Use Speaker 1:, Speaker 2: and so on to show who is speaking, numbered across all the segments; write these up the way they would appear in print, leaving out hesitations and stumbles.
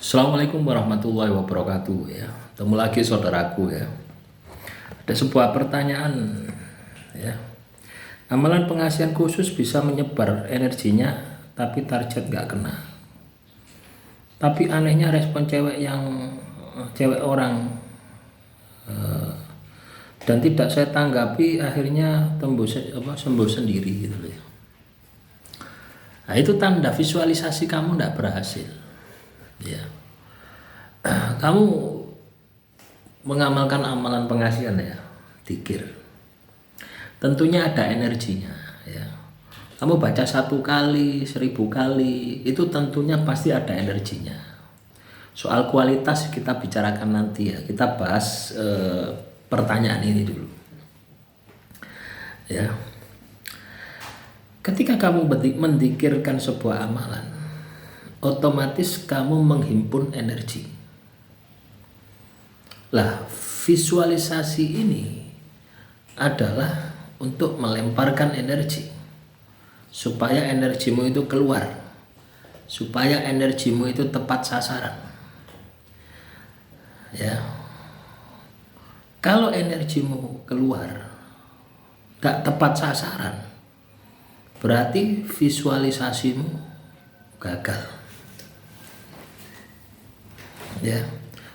Speaker 1: Assalamualaikum warahmatullahi wabarakatuh ya. Ketemu lagi saudaraku ya. Ada sebuah pertanyaan ya. Amalan pengasihan khusus bisa menyebar energinya tapi target nggak kena. Tapi anehnya respon cewek orang dan tidak saya tanggapi akhirnya sembuh sendiri gitu ya. Nah, itu tanda visualisasi kamu tidak berhasil. Ya. Kamu mengamalkan amalan pengasihan ya, dzikir. Tentunya ada energinya ya. Kamu baca 1 kali, 1000 kali, itu tentunya pasti ada energinya. Soal kualitas kita bicarakan nanti ya. Kita bahas pertanyaan ini dulu. Ya. Ketika kamu mendikirkan sebuah amalan, otomatis kamu menghimpun energi. Lah, visualisasi ini adalah untuk melemparkan energi supaya energimu itu keluar, supaya energimu itu tepat sasaran. Ya. Kalau energimu keluar gak tepat sasaran, berarti visualisasimu gagal. Ya,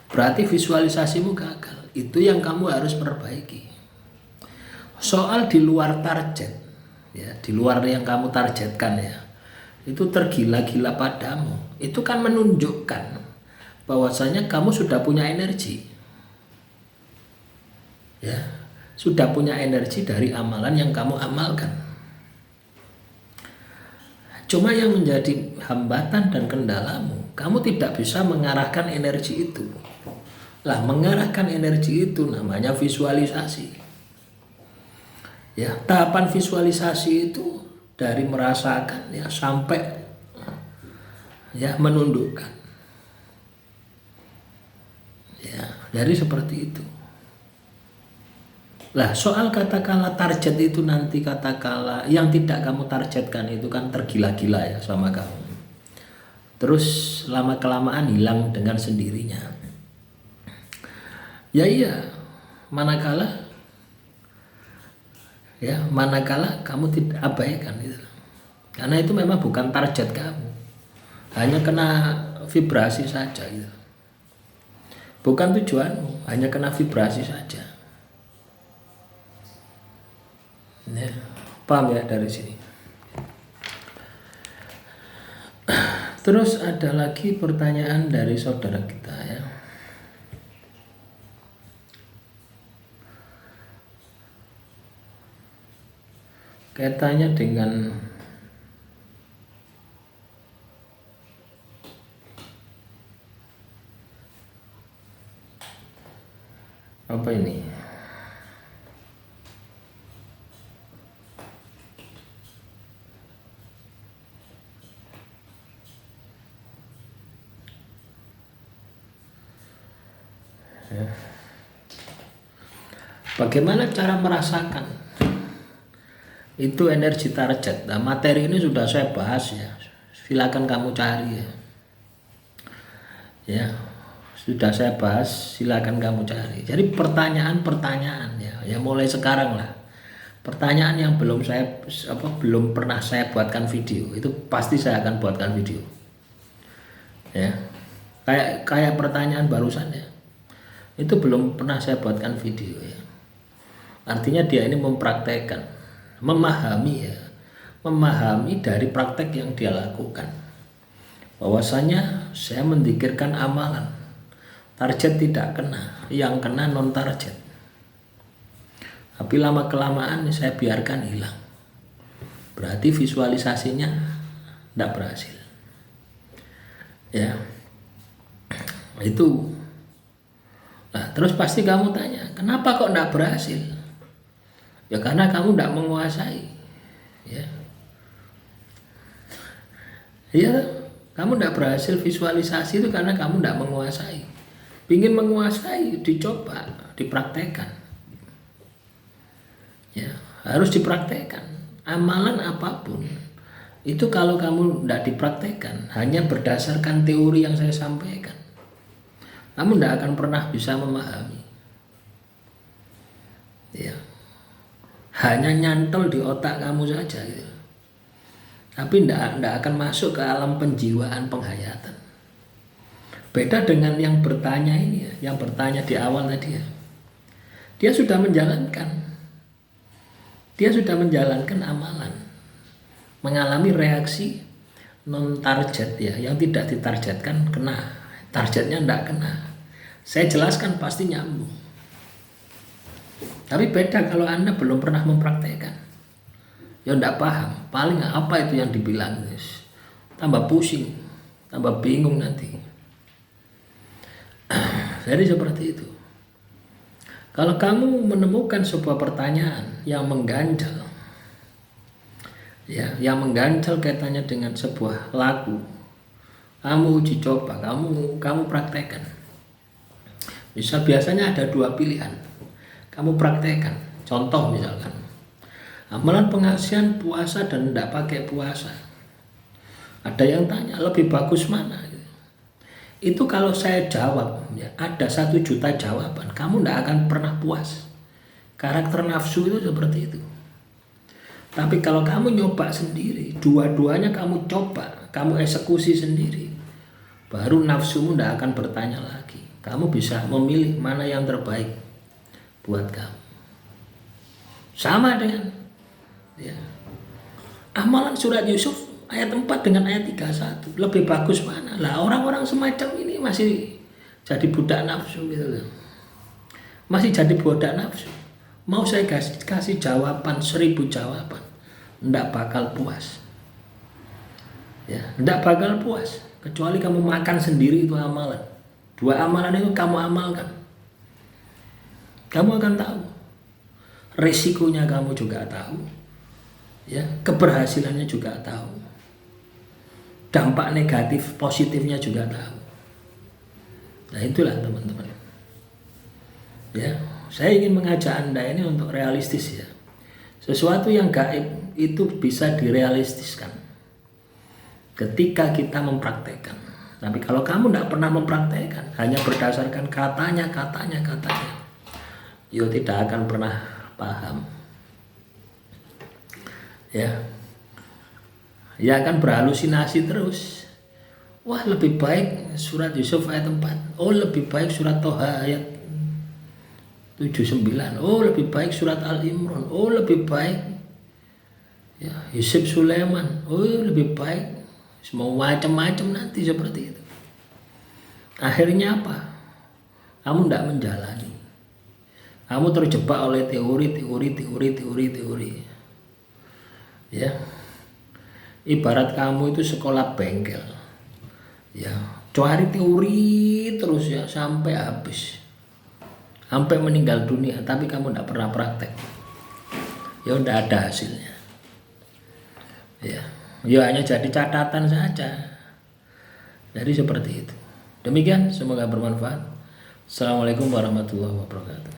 Speaker 1: berarti visualisasimu gagal. Itu yang kamu harus perbaiki. Soal di luar target, ya, di luar yang kamu targetkan ya, itu tergila-gila padamu. Itu kan menunjukkan bahwasanya kamu sudah punya energi. Ya, sudah punya energi dari amalan yang kamu amalkan. Cuma yang menjadi hambatan dan kendalamu, kamu tidak bisa mengarahkan energi itu. Lah, mengarahkan energi itu namanya visualisasi. Ya, tahapan visualisasi itu dari merasakan ya sampai ya menundukkan. Ya, dari seperti itu. Lah, soal katakanlah target itu nanti katakanlah yang tidak kamu targetkan itu kan tergila-gila ya sama kamu. Terus lama-kelamaan hilang dengan sendirinya. Ya iya, manakala kamu tidak abaikan itu. Karena itu memang bukan target kamu. Hanya kena vibrasi saja gitu. Bukan tujuanmu, hanya kena vibrasi saja. Ya, paham ya dari sini. Terus ada lagi pertanyaan dari saudara kita ya. Kaitannya dengan apa ini? Bagaimana cara merasakan itu energi target? Nah, materi ini sudah saya bahas ya. Silakan kamu cari ya. Ya, sudah saya bahas. Silakan kamu cari. Jadi pertanyaan-pertanyaan ya mulai sekarang lah. Pertanyaan yang belum pernah saya buatkan video itu pasti saya akan buatkan video. Ya, kayak pertanyaan barusan ya. Itu belum pernah saya buatkan video ya. Artinya dia ini mempraktekkan, memahami dari praktek yang dia lakukan. Bahwasanya saya mendikirkan amalan, target tidak kena, yang kena non target. Tapi lama kelamaan saya biarkan hilang. Berarti visualisasinya tidak berhasil. Ya, itu. Nah, terus pasti kamu tanya, kenapa kok tidak berhasil? Ya karena kamu tidak menguasai. Ya, kamu tidak berhasil visualisasi itu karena kamu tidak menguasai. Ingin menguasai, dicoba, dipraktekkan. Ya, harus dipraktekkan. Amalan apapun Itu kalau kamu tidak dipraktekkan, hanya berdasarkan teori yang saya sampaikan, kamu tidak akan pernah bisa memahami. Ya, hanya nyantol di otak kamu saja, gitu. Tapi tidak akan masuk ke alam penjiwaan, penghayatan. Beda dengan yang bertanya ini, ya, yang bertanya di awal tadi, ya. Dia sudah menjalankan amalan, mengalami reaksi non target, ya, yang tidak ditargetkan kena, targetnya tidak kena. Saya jelaskan pasti nyambung. Tapi beda kalau Anda belum pernah mempraktekkan, ya tidak paham. Paling apa itu yang dibilang, tambah pusing, tambah bingung nanti. Jadi seperti itu. Kalau kamu menemukan sebuah pertanyaan yang mengganjal, ya, yang mengganjal kaitannya dengan sebuah laku, kamu uji coba, kamu praktekkan. Biasanya ada dua pilihan, kamu praktekkan. Contoh misalkan, amalan pengasihan puasa dan tidak pakai puasa. Ada yang tanya lebih bagus mana? Itu kalau saya jawab, ya, ada 1 juta jawaban, kamu tidak akan pernah puas. Karakter nafsu itu seperti itu. Tapi kalau kamu nyoba sendiri, dua-duanya kamu coba, kamu eksekusi sendiri, baru nafsumu tidak akan bertanya lagi. Kamu bisa memilih mana yang terbaik buat kamu. Sama dengan, ya, amalan surat Yusuf ayat 4 dengan ayat 31, lebih bagus mana? Lah orang-orang semacam ini masih jadi budak nafsu gitu loh. Masih jadi budak nafsu. Mau saya kasih jawaban 1000 jawaban, enggak bakal puas. Ya, enggak bakal puas kecuali kamu makan sendiri itu amalan. 2 amalan itu kamu amalkan. Kamu akan tahu. Risikonya kamu juga tahu. Ya, keberhasilannya juga tahu. Dampak negatif positifnya juga tahu. Nah, itulah teman-teman. Ya, saya ingin mengajak Anda ini untuk realistis, ya. Sesuatu yang gaib itu bisa direalistiskan ketika kita mempraktekkan. Tapi kalau kamu tidak pernah mempraktekkan, hanya berdasarkan katanya, yo tidak akan pernah paham. Ya, ya akan berhalusinasi terus. Wah, lebih baik surat Yusuf ayat 4. Oh, lebih baik surat Toha ayat 79. Oh, lebih baik surat Al-Imran. Oh, lebih baik, ya, Yusuf Sulaiman. Oh, lebih baik. Semua macam-macam nanti seperti itu. Akhirnya apa? Kamu tidak menjalani. Kamu terjebak oleh teori. Ya, ibarat kamu itu sekolah bengkel, ya, cari teori terus, ya, sampai habis, sampai meninggal dunia, tapi kamu tidak pernah praktek, ya udah ada hasilnya, ya, hanya jadi catatan saja. Jadi seperti itu. Demikian, semoga bermanfaat. Assalamualaikum warahmatullahi wabarakatuh.